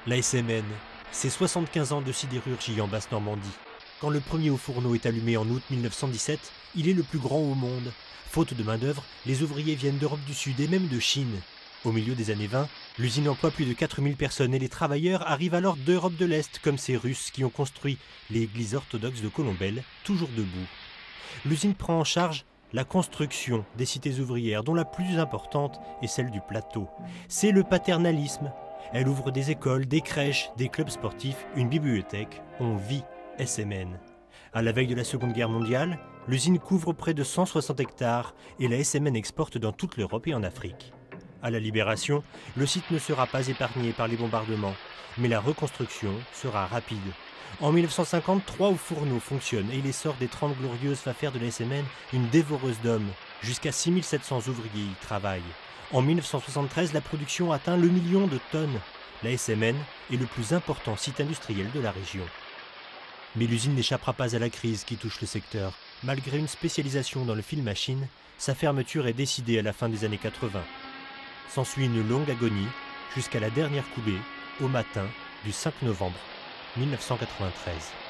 La SMN, c'est 75 ans de sidérurgie en Basse-Normandie. Quand le premier haut-fourneau est allumé en août 1917, il est le plus grand au monde. Faute de main-d'œuvre, les ouvriers viennent d'Europe du Sud et même de Chine. Au milieu des années 20, l'usine emploie plus de 4000 personnes et les travailleurs arrivent alors d'Europe de l'Est, comme ces Russes qui ont construit l'église orthodoxe de Colombelles, toujours debout. L'usine prend en charge la construction des cités ouvrières, dont la plus importante est celle du plateau. C'est le paternalisme. Elle ouvre des écoles, des crèches, des clubs sportifs, une bibliothèque. On vit SMN. À la veille de la Seconde Guerre mondiale, l'usine couvre près de 160 hectares et la SMN exporte dans toute l'Europe et en Afrique. À la Libération, le site ne sera pas épargné par les bombardements, mais la reconstruction sera rapide. En 1950, 3 hauts-fourneaux fonctionnent et l'essor des 30 glorieuses va faire de la SMN une dévoreuse d'hommes. Jusqu'à 6700 ouvriers y travaillent. En 1973, la production atteint le million de tonnes. La SMN est le plus important site industriel de la région. Mais l'usine n'échappera pas à la crise qui touche le secteur. Malgré une spécialisation dans le fil machine, sa fermeture est décidée à la fin des années 80. S'ensuit une longue agonie jusqu'à la dernière coulée au matin du 5 novembre 1993.